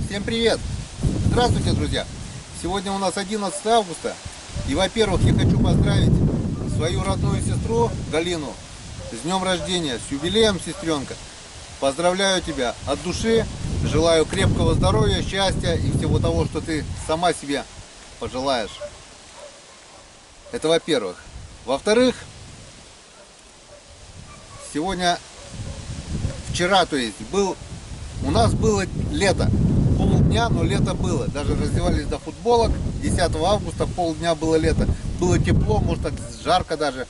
Всем привет! Здравствуйте, друзья! Сегодня у нас 11 августа. И, во-первых, я хочу поздравить свою родную сестру Галину с днем рождения, с юбилеем, сестренка. Поздравляю тебя от души, желаю крепкого здоровья, счастья и всего того, что ты сама себе пожелаешь. Это во-первых. Во-вторых, вчера, то есть, у нас было лето. Полдня, но лето было. Даже раздевались до футболок. 10 августа полдня было лето. Было тепло, может так жарко даже.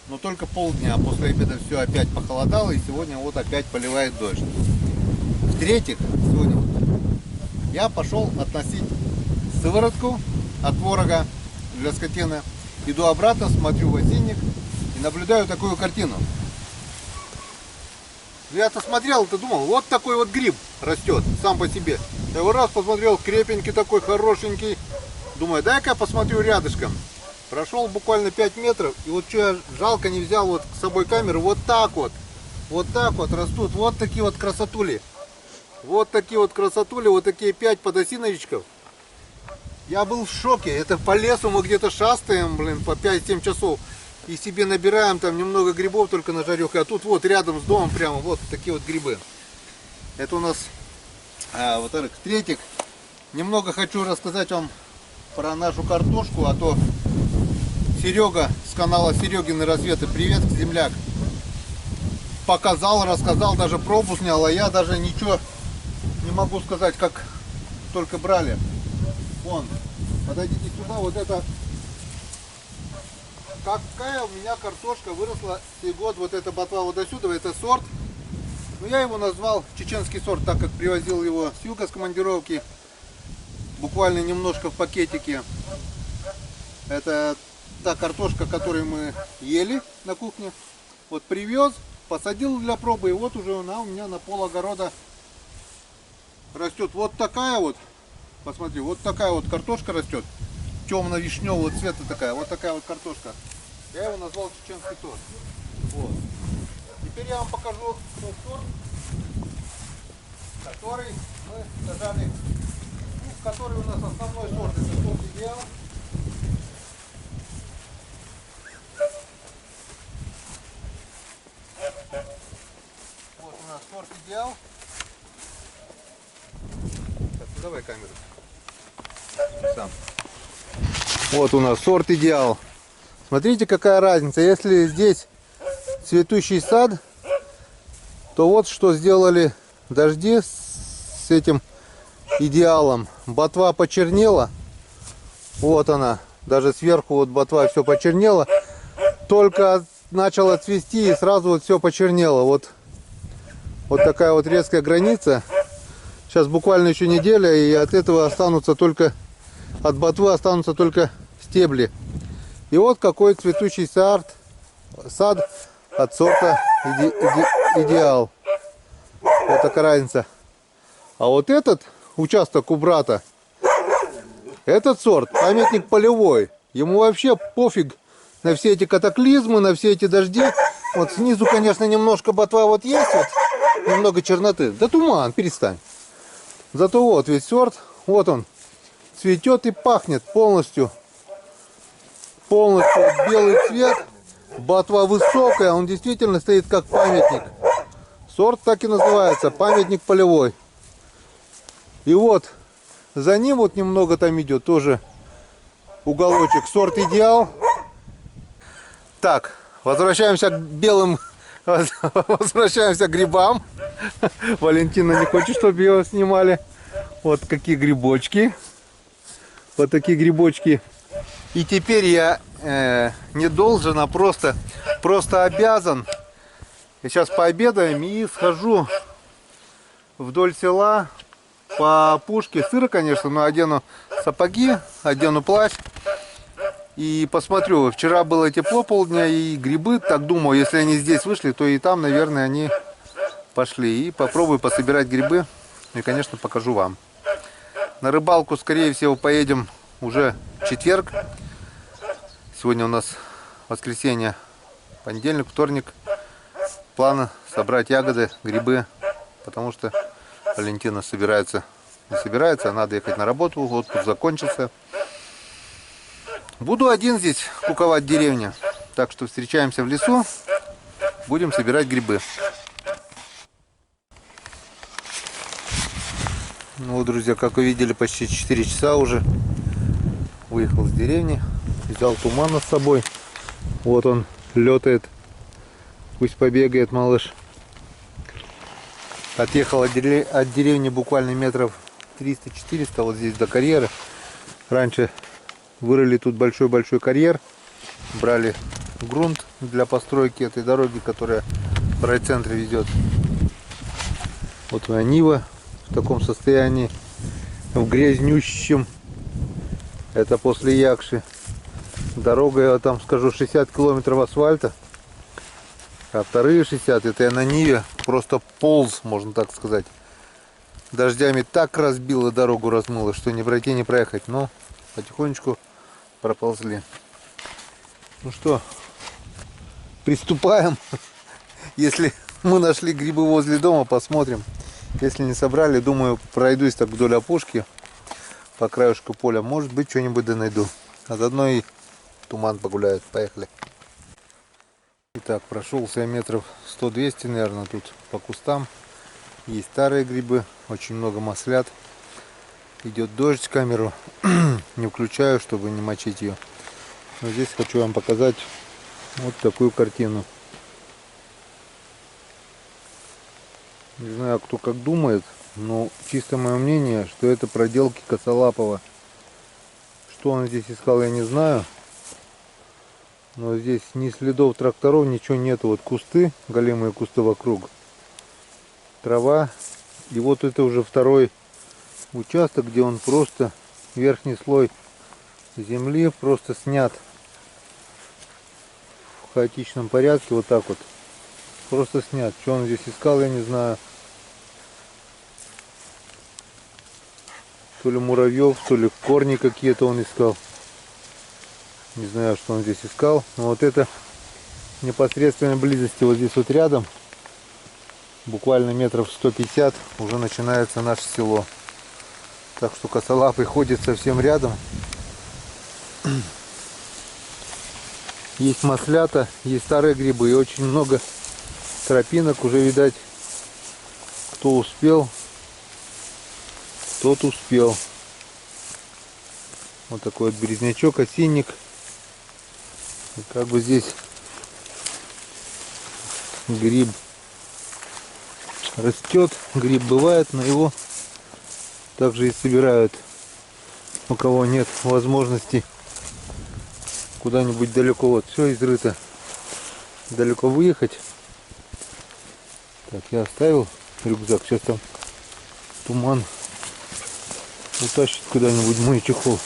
Но только полдня. После обеда все опять похолодало. И сегодня вот опять поливает дождь. В-третьих, сегодня я пошел относить сыворотку от творога для скотины. Иду обратно, смотрю в осенник и наблюдаю такую картину. Я-то смотрел, думал, вот такой вот гриб растет сам по себе. Я его раз посмотрел, крепенький такой, хорошенький. Думаю, дай-ка посмотрю рядышком. Прошел буквально 5 метров, и вот что я жалко не взял вот с собой камеру, вот так вот растут вот такие вот красотули. Вот такие вот красотули, вот такие 5 подосиновичков. Я был в шоке, это по лесу мы где-то шастаем, по 5-7 часов. И себе набираем там немного грибов только на жарехе. А тут вот рядом с домом прямо вот такие вот грибы. Это у нас во-вторых. В-третьих, немного хочу рассказать вам про нашу картошку. А то Серега с канала Серегины Разведы, привет, земляк, показал, рассказал, даже пробу снял. А я даже ничего не могу сказать, как только брали. Вон, подойдите сюда, вот это... Какая у меня картошка выросла сей год, вот эта ботва вот до сюда, это сорт. Но я его назвал чеченский сорт, так как привозил его с юга, с командировки. Буквально немножко в пакетике. Это та картошка, которую мы ели на кухне. Вот привез, посадил для пробы, и вот уже она у меня на пол огорода растет. Вот такая вот, посмотри, вот такая вот картошка растет. Темно-вишневого цвета такая, вот такая вот картошка. Я его назвал чеченский сорт. Вот. Теперь я вам покажу тот сорт, который мы сажали, который у нас основной сорт, это сорт Идеал. Вот у нас сорт Идеал. Так, ну давай камеру. Сам. Вот у нас сорт Идеал. Смотрите, какая разница. Если здесь цветущий сад, то вот что сделали дожди с этим Идеалом. Ботва почернела. Вот она. Даже сверху вот ботва все почернела. Только начало цвести и сразу вот все почернело. Вот такая вот резкая граница. Сейчас буквально еще неделя, и от этого останутся только... От ботвы останутся только стебли. И вот какой цветущий сад от сорта Идеал. Вот такая разница. А вот этот участок у брата, этот сорт памятник полевой. Ему вообще пофиг на все эти катаклизмы, на все эти дожди. Вот снизу, конечно, немножко ботва вот есть, вот, немного черноты. Да туман, перестань. Зато вот весь сорт, вот он. Цветет и пахнет полностью белый цвет, ботва высокая, он действительно стоит как памятник. Сорт так и называется, памятник полевой. И вот за ним вот немного там идет тоже уголочек, сорт Идеал. Так, возвращаемся к белым, возвращаемся к грибам. Валентина не хочет, чтобы ее снимали. Вот какие грибочки. Вот такие грибочки. И теперь я не должен, а просто обязан. Я сейчас пообедаем и схожу вдоль села по опушке. Сыро, конечно, но одену сапоги, одену плащ. И посмотрю. Вчера было тепло полдня, и грибы, так думаю, если они здесь вышли, то и там, наверное, они пошли. И попробую пособирать грибы. И, конечно, покажу вам. На рыбалку, скорее всего, поедем уже в четверг. Сегодня у нас воскресенье, понедельник, вторник. Планы собрать ягоды, грибы, потому что Валентина собирается не собирается, а надо ехать на работу, отпуск закончился. Буду один здесь куковать в деревне. Так что встречаемся в лесу, будем собирать грибы. Ну вот, друзья, как вы видели, почти 4 часа уже. Выехал с деревни, взял тумана с собой. Вот он летает. Пусть побегает малыш. Отъехал от деревни буквально метров 300-400, вот здесь до карьера. Раньше вырыли тут большой-большой карьер. Брали грунт для постройки этой дороги, которая в райцентр ведет. Вот моя Нива в таком состоянии, в грязнющем. Это после Якши. Дорога, я там скажу, 60 километров асфальта. А вторые 60, это я на Ниве просто полз, можно так сказать. Дождями так разбило, дорогу размыло, что не пройти, не проехать. Но потихонечку проползли. Ну что, приступаем. Если мы нашли грибы возле дома, посмотрим. Если не собрали, думаю, пройдусь так вдоль опушки, по краешку поля. Может быть, что-нибудь да найду. А заодно и туман погуляет. Поехали. Итак, прошелся я метров 100-200, наверное, тут по кустам. Есть старые грибы, очень много маслят. Идет дождь, камеру не включаю, чтобы не мочить ее. Но здесь хочу вам показать вот такую картину. Не знаю, кто как думает, но чисто мое мнение, что это проделки Косолапова. Что он здесь искал, я не знаю. Но здесь ни следов тракторов, ничего нету. Вот кусты, голимые кусты вокруг. Трава. И вот это уже второй участок, где он просто верхний слой земли просто снят в хаотичном порядке. Вот так вот. Просто снят. Что он здесь искал, я не знаю. То ли муравьев, то ли корни какие-то он искал. Не знаю, что он здесь искал. Но вот это в непосредственной близости, вот здесь вот рядом, буквально метров 150, уже начинается наше село. Так что Косолапый ходит совсем рядом. Есть маслята, есть старые грибы и очень много тропинок. Уже, видать, кто успел, тот успел. Вот такой вот березнячок, осинник. И как бы здесь гриб растет, гриб бывает, но его также и собирают, у кого нет возможности куда-нибудь далеко. Вот все изрыто, далеко выехать. Так, я оставил рюкзак, сейчас там туман утащит куда-нибудь мой чехол.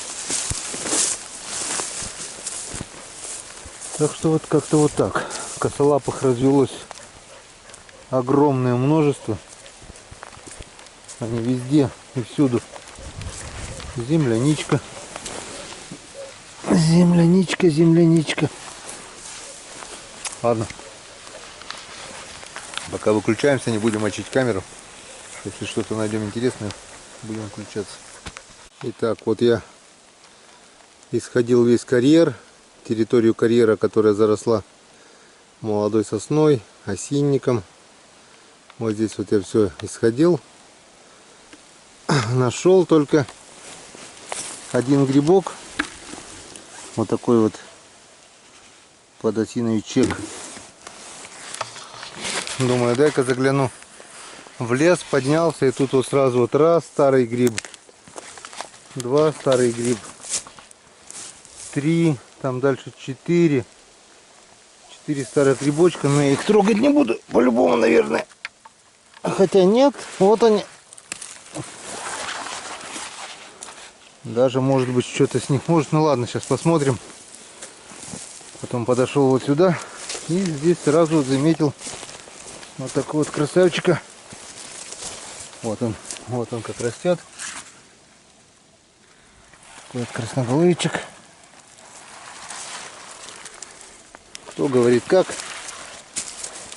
Так что вот как-то вот так. Косолапых развелось огромное множество. Они везде и всюду. Земляничка. Земляничка, земляничка. Ладно. Пока выключаемся, не будем мочить камеру. Если что-то найдем интересное, будем включаться. Итак, вот я исходил весь карьер. Территорию карьера, которая заросла молодой сосной, осинником. Вот здесь вот я все исходил. Нашел только один грибок. Вот такой вот подосиновичек. Думаю, дай-ка загляну в лес. Поднялся, и тут вот сразу вот раз старый гриб, два старый гриб, три, там дальше 4 старых грибочка, но я их трогать не буду, по-любому, наверное. Хотя нет, вот они. Даже может быть что-то с них может. Ну ладно, сейчас посмотрим. Потом подошел вот сюда и здесь сразу заметил вот такого вот красавчика. Вот он как растет. Такой вот красноголовичек. Кто говорит как,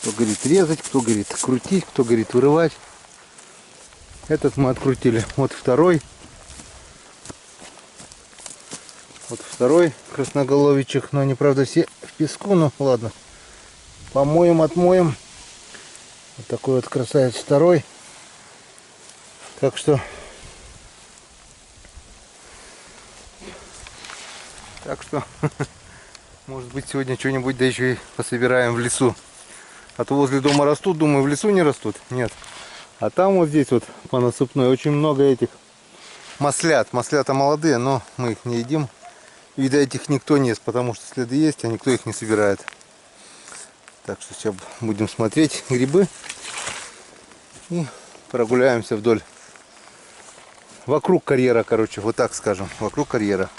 кто говорит резать, кто говорит крутить, кто говорит вырывать. Этот мы открутили. Вот второй. Вот второй красноголовичек. Но они, правда, все в песку. Ну ладно. Помоем, отмоем. Вот такой вот красавец второй. Так что... может быть, сегодня что-нибудь, да еще и пособираем в лесу. А то возле дома растут, думаю, в лесу не растут. Нет. А там вот здесь вот по насыпной очень много этих маслят. Маслята молодые, но мы их не едим. Видать, их никто не ест, потому что следы есть, а никто их не собирает. Так что сейчас будем смотреть грибы и прогуляемся вдоль. Вокруг карьера, короче, вот так скажем, вокруг карьера.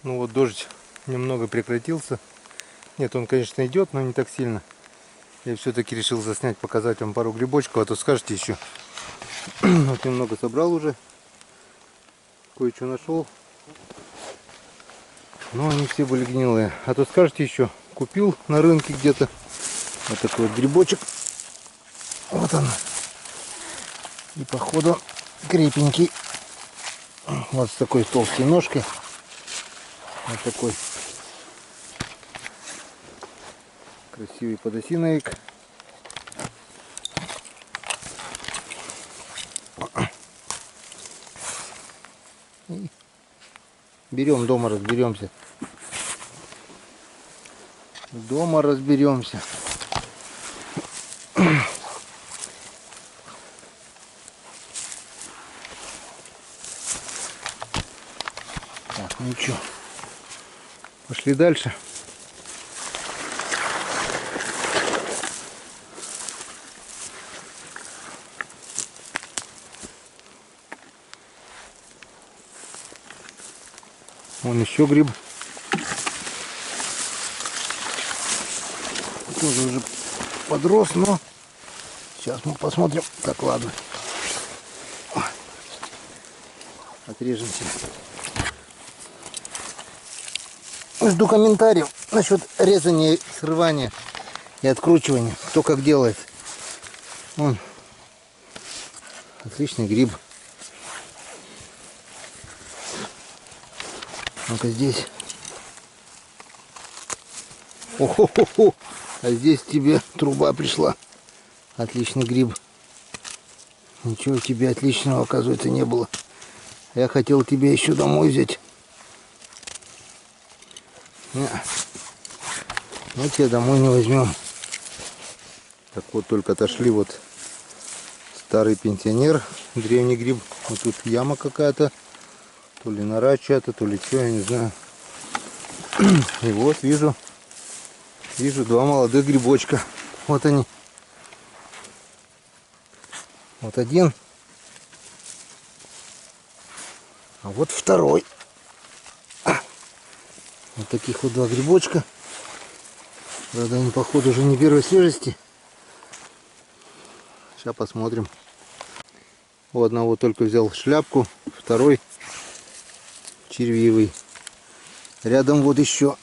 Ну вот дождь немного прекратился. Нет, он, конечно, идет, но не так сильно. Я все-таки решил заснять, показать вам пару грибочков, а то скажете еще. Вот немного собрал уже. Кое-что нашел. Но они все были гнилые. А то скажете еще, купил на рынке где-то вот такой вот грибочек. Вот он. И походу крепенький. Вот с такой толстой ножкой. Вот такой красивый подосиновик. И берем, дома разберемся. Дома разберемся. Так, ну что, пошли дальше. Вон еще гриб. Тоже уже подрос, но сейчас мы посмотрим. Так, ладно. Отрежемся. Жду комментариев насчет резания, срывания и откручивания. Кто как делает. Вон. Отличный гриб. Ну-ка здесь. О-хо-хо-хо. А здесь тебе труба пришла. Отличный гриб. Ничего тебе отличного, оказывается, не было. Я хотел тебе еще домой взять. Не. Мы тебя домой не возьмем. Так вот, только отошли вот старый пенсионер, древний гриб. Вот тут яма какая-то. То ли нора чья-то, то ли что, я не знаю. И вот вижу два молодых грибочка. Вот они. Вот один. А вот второй. Вот таких вот два грибочка. Правда, они, походу, уже не первой свежести. Сейчас посмотрим. У одного только взял шляпку, второй червивый. Рядом вот еще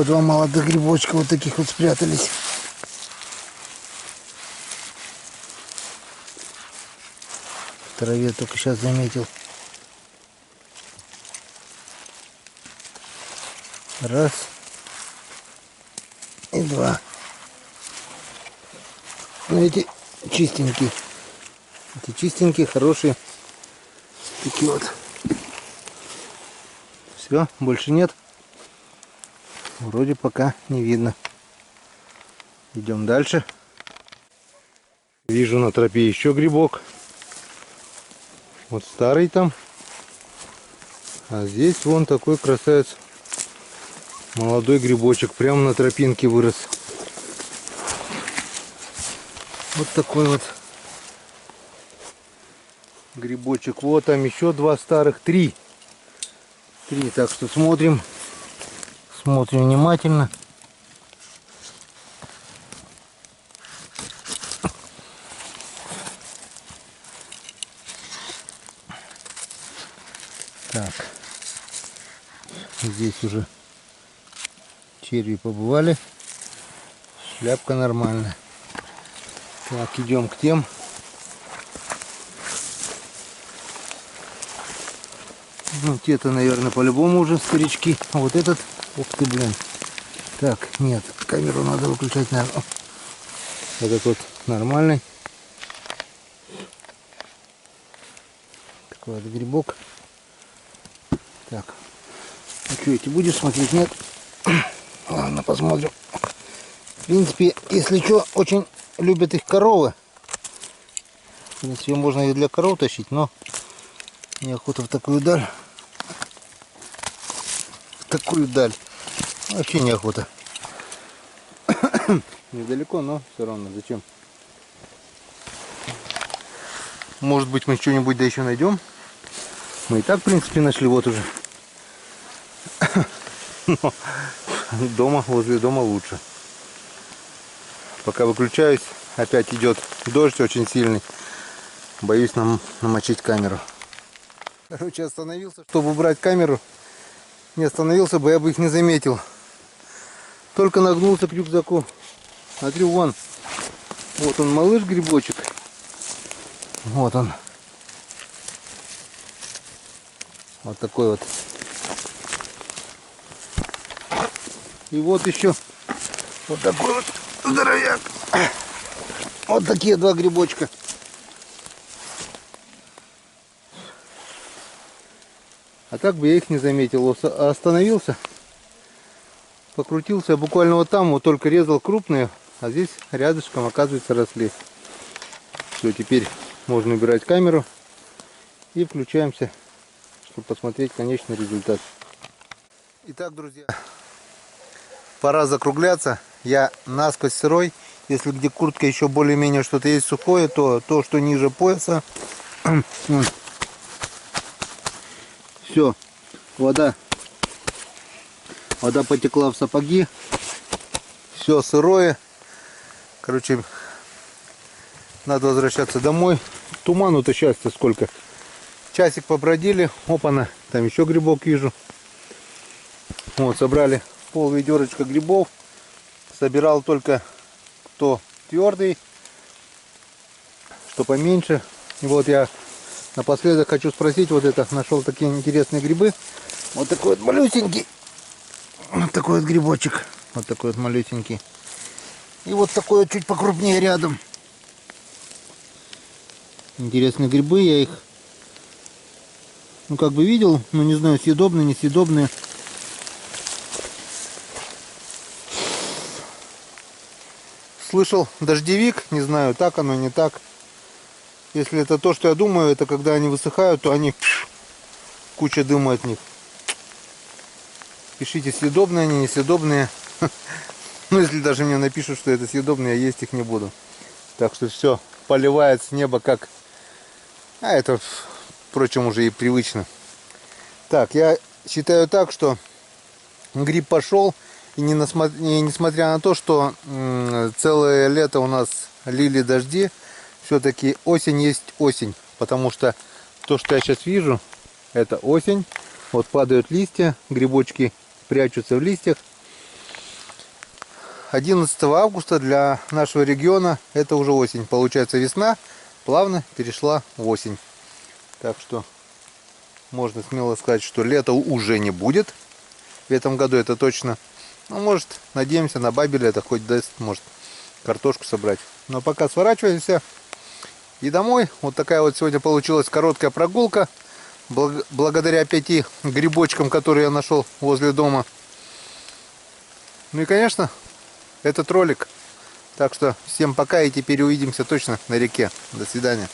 два молодых грибочка вот таких вот спрятались. В траве только сейчас заметил. Раз. И два. Ну, эти чистенькие. Эти чистенькие, хорошие. Такие вот. Все, больше нет. Вроде пока не видно. Идем дальше. Вижу на тропе еще грибок. Вот старый там. А здесь вон такой красавец. Молодой грибочек. Прямо на тропинке вырос. Вот такой вот грибочек. Вот там еще два старых. Три. Так что смотрим. Смотрим внимательно. Так. Здесь уже черви побывали. Шляпка нормальная. Так, идем к тем. Ну, те-то, наверное, по-любому уже старички. А вот этот, ух ты, блин. Так, нет, камеру надо выключать, наверное. Этот вот нормальный. Такой вот грибок. Так. Ну что, эти будешь смотреть? Нет? Ладно, посмотрим. В принципе, если что, очень любят их коровы. В принципе, можно и для коров тащить, но неохота в такую даль. В такую даль. Вообще неохота. Недалеко, но все равно. Зачем? Может быть, мы что-нибудь да еще найдем. Мы и так, в принципе, нашли вот уже. Но дома, возле дома лучше. Пока выключаюсь, опять идет дождь очень сильный. Боюсь нам намочить камеру. Короче, остановился, чтобы убрать камеру. Не остановился бы, я бы их не заметил. Только нагнулся к рюкзаку. Смотрю, вон. Вот он, малыш грибочек. Вот он. Вот такой вот. И вот еще вот такой вот здоровяк. Вот такие два грибочка. А так бы я их не заметил. Остановился, покрутился буквально вот там, вот только резал крупные, а здесь рядышком, оказывается, росли. Все, теперь можно убирать камеру и включаемся, чтобы посмотреть конечный результат. Итак, друзья, пора закругляться. Я насквозь сырой. Если где куртка еще более-менее что-то есть сухое, то то, что ниже пояса. Все, вода потекла в сапоги. Все сырое. Короче, надо возвращаться домой. Туману-то счастья сколько. Часик побродили. Опа-на, там еще грибок вижу. Вот, собрали пол-ведерочка грибов. Собирал только кто твердый, что поменьше. И вот я напоследок хочу спросить, вот это, нашел такие интересные грибы. Вот такой вот малюсенький. Вот такой вот грибочек. Вот такой вот малюсенький. И вот такой вот чуть покрупнее рядом. Интересные грибы, я их, ну, как бы видел, но не знаю, съедобные, несъедобные. Слышал дождевик, не знаю, так оно, не так. Если это то, что я думаю, это когда они высыхают, то они куча дыма от них. Пишите, съедобные они, несъедобные. Ну, если даже мне напишут, что это съедобные, я есть их не буду. Так что все, поливает с неба как... А это, впрочем, уже и привычно. Так, я считаю так, что гриб пошел. И несмотря на то, что целое лето у нас лили дожди, все-таки осень есть осень. Потому что то, что я сейчас вижу, это осень. Вот падают листья, грибочки прячутся в листьях. 11 августа для нашего региона это уже осень. Получается, весна плавно перешла в осень. Так что можно смело сказать, что лета уже не будет. В этом году это точно. Ну, может, надеемся на бабеля, это хоть даст, может, картошку собрать. Но пока сворачиваемся и домой. Вот такая вот сегодня получилась короткая прогулка. Благодаря 5 грибочкам, которые я нашел возле дома. Ну и, конечно, этот ролик. Так что всем пока, и теперь увидимся точно на реке. До свидания.